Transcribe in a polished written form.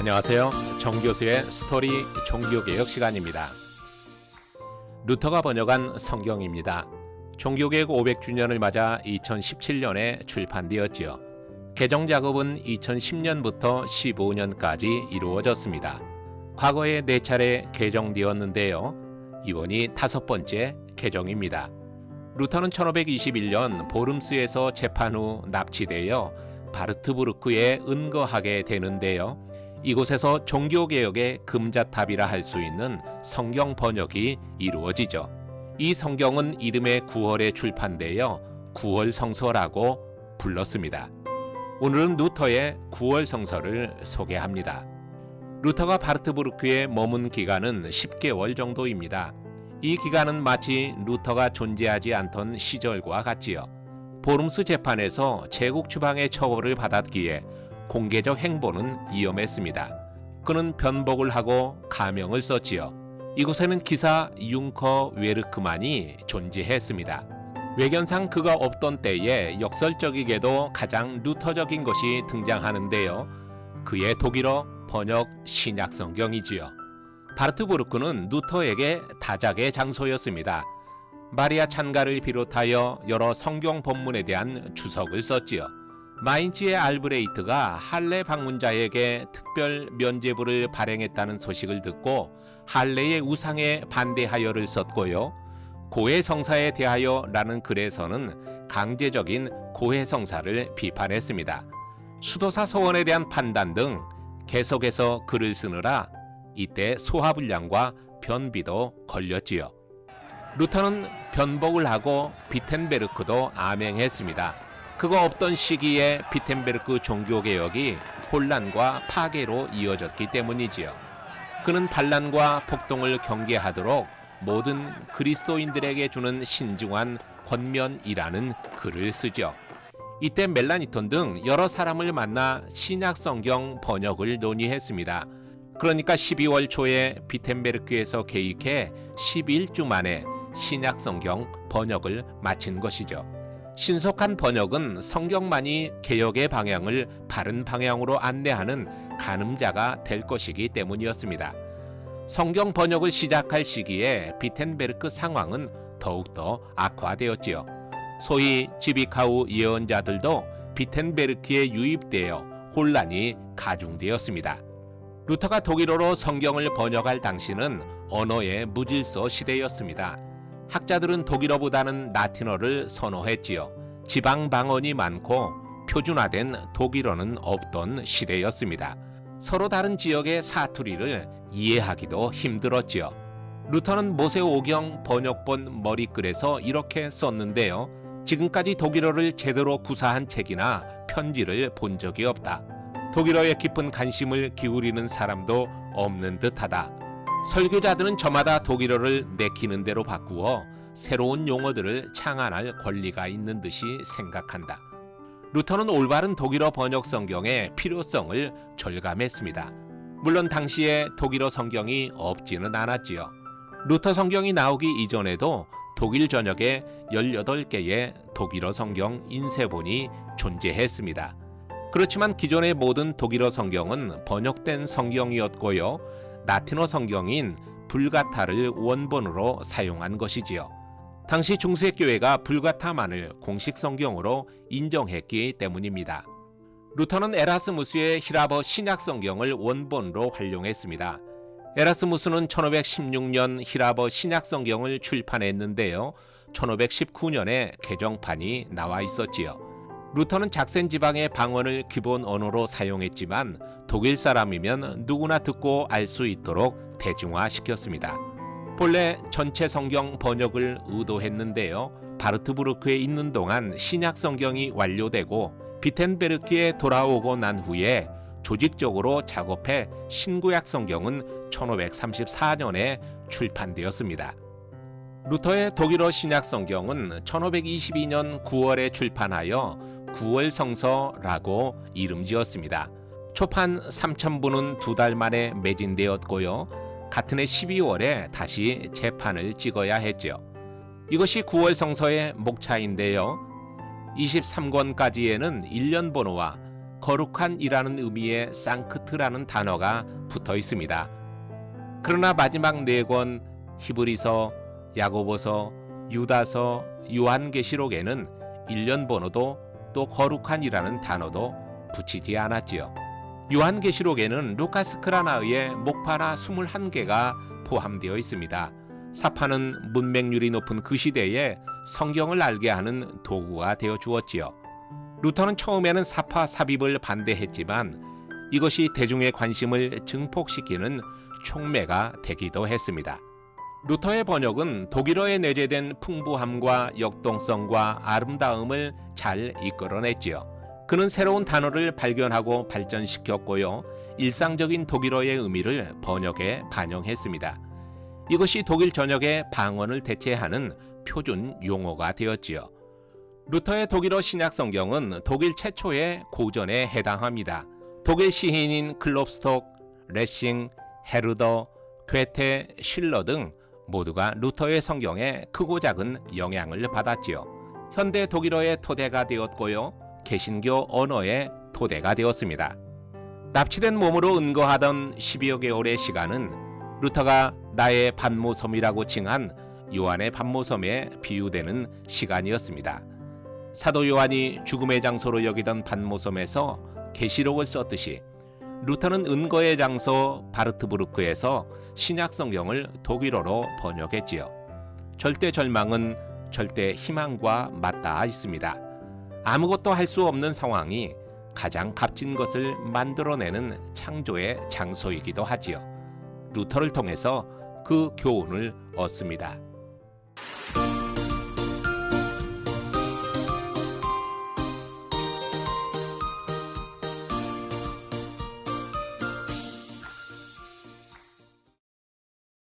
안녕하세요. 정교수의 스토리 종교개혁 시간입니다. 루터가 번역한 성경입니다. 종교개혁 500주년을 맞아 2017년에 출판되었지요. 개정 작업은 2010년부터 15년까지 이루어졌습니다. 과거에 4차례 개정되었는데요. 이번이 5번째 개정입니다. 루터는 1521년 보름스에서 재판 후 납치되어 바르트부르크에 은거하게 되는데요. 이곳에서 종교개혁의 금자탑이라 할 수 있는 성경 번역이 이루어지죠. 이 성경은 이듬해 9월에 출판되어 9월 성서라고 불렀습니다. 오늘은 루터의 9월 성서를 소개합니다. 루터가 바르트부르크에 머문 기간은 10개월 정도입니다. 이 기간은 마치 루터가 존재하지 않던 시절과 같지요. 보름스 재판에서 제국 추방의 처벌을 받았기에 공개적 행보는 위험했습니다. 그는 변복을 하고 가명을 썼지요. 이곳에는 기사 융커 웨르크만이 존재했습니다. 외견상 그가 없던 때에 역설적이게도 가장 루터적인 것이 등장하는데요. 그의 독일어 번역 신약 성경이지요. 바르트부르크는 루터에게 다작의 장소였습니다. 마리아 찬가를 비롯하여 여러 성경 본문에 대한 주석을 썼지요. 마인츠의 알브레이트가 할레 방문자에게 특별 면죄부를 발행했다는 소식을 듣고 할레의 우상에 반대하여를 썼고요. 고해성사에 대하여라는 글에서는 강제적인 고해성사를 비판했습니다. 수도사 서원에 대한 판단 등 계속해서 글을 쓰느라 이때 소화불량과 변비도 걸렸지요. 루터는 변복을 하고 비텐베르크도 암행했습니다. 그가 없던 시기에 비텐베르크 종교개혁이 혼란과 파괴로 이어졌기 때문이지요. 그는 반란과 폭동을 경계하도록 모든 그리스도인들에게 주는 신중한 권면이라는 글을 쓰죠. 이때 멜라니톤 등 여러 사람을 만나 신약성경 번역을 논의했습니다. 그러니까 12월 초에 비텐베르크에서 개익해 11주 만에 신약성경 번역을 마친 것이죠. 신속한 번역은 성경만이 개혁의 방향을 바른 방향으로 안내하는 가늠자가 될 것이기 때문이었습니다. 성경 번역을 시작할 시기에 비텐베르크 상황은 더욱더 악화되었지요. 소위 지비카우 예언자들도 비텐베르크에 유입되어 혼란이 가중되었습니다. 루터가 독일어로 성경을 번역할 당시는 언어의 무질서 시대였습니다. 학자들은 독일어보다는 라틴어를 선호했지요. 지방 방언이 많고 표준화된 독일어는 없던 시대였습니다. 서로 다른 지역의 사투리를 이해하기도 힘들었지요. 루터는 모세오경 번역본 머리글에서 이렇게 썼는데요. 지금까지 독일어를 제대로 구사한 책이나 편지를 본 적이 없다. 독일어에 깊은 관심을 기울이는 사람도 없는 듯하다. 설교자들은 저마다 독일어를 내키는 대로 바꾸어 새로운 용어들을 창안할 권리가 있는 듯이 생각한다. 루터는 올바른 독일어 번역 성경의 필요성을 절감했습니다. 물론 당시에 독일어 성경이 없지는 않았지요. 루터 성경이 나오기 이전에도 독일 전역에 18개의 독일어 성경 인쇄본이 존재했습니다. 그렇지만 기존의 모든 독일어 성경은 번역된 성경이었고요. 라틴어 성경인 불가타를 원본으로 사용한 것이지요. 당시 중세교회가 불가타만을 공식 성경으로 인정했기 때문입니다. 루터는 에라스무스의 히라버 신약 성경을 원본으로 활용했습니다. 에라스무스는 1516년 히라버 신약 성경을 출판했는데요. 1519년에 개정판이 나와 있었지요. 루터는 작센 지방의 방언을 기본 언어로 사용했지만 독일 사람이면 누구나 듣고 알 수 있도록 대중화시켰습니다. 본래 전체 성경 번역을 의도했는데요. 바르트부르크에 있는 동안 신약 성경이 완료되고 비텐베르크에 돌아오고 난 후에 조직적으로 작업해 신구약 성경은 1534년에 출판되었습니다. 루터의 독일어 신약 성경은 1522년 9월에 출판하여 9월 성서라고 이름 지었습니다. 초판 3,000부는 2달 만에 매진되었고요. 같은 해 12월에 다시 재판을 찍어야 했죠. 이것이 9월 성서의 목차인데요. 23권까지에는 1년 번호와 거룩한이라는 의미의 상크트라는 단어가 붙어 있습니다. 그러나 마지막 네 권 히브리서, 야고보서, 유다서, 요한계시록에는 일련 번호도 또 거룩한이라는 단어도 붙이지 않았지요. 요한계시록에는 루카스크라나의 목파나 21개가 포함되어 있습니다. 사파는 문맹률이 높은 그 시대에 성경을 알게 하는 도구가 되어 주었지요. 루터는 처음에는 사파 삽입을 반대했지만 이것이 대중의 관심을 증폭시키는 촉매가 되기도 했습니다. 루터의 번역은 독일어에 내재된 풍부함과 역동성과 아름다움을 잘 이끌어냈지요. 그는 새로운 단어를 발견하고 발전시켰고요. 일상적인 독일어의 의미를 번역에 반영했습니다. 이것이 독일 전역의 방언을 대체하는 표준 용어가 되었지요. 루터의 독일어 신약 성경은 독일 최초의 고전에 해당합니다. 독일 시인인 클롭스톡, 레싱, 헤르더, 괴테, 실러 등 모두가 루터의 성경에 크고 작은 영향을 받았지요. 현대 독일어의 토대가 되었고요. 개신교 언어의 토대가 되었습니다. 납치된 몸으로 은거하던 12여 개월의 시간은 루터가 나의 반모섬이라고 칭한 요한의 반모섬에 비유되는 시간이었습니다. 사도 요한이 죽음의 장소로 여기던 반모섬에서 계시록을 썼듯이 루터는 은거의 장소 바르트부르크에서 신약 성경을 독일어로 번역했지요. 절대 절망은 절대 희망과 맞닿아 있습니다. 아무것도 할 수 없는 상황이 가장 값진 것을 만들어내는 창조의 장소이기도 하지요. 루터를 통해서 그 교훈을 얻습니다.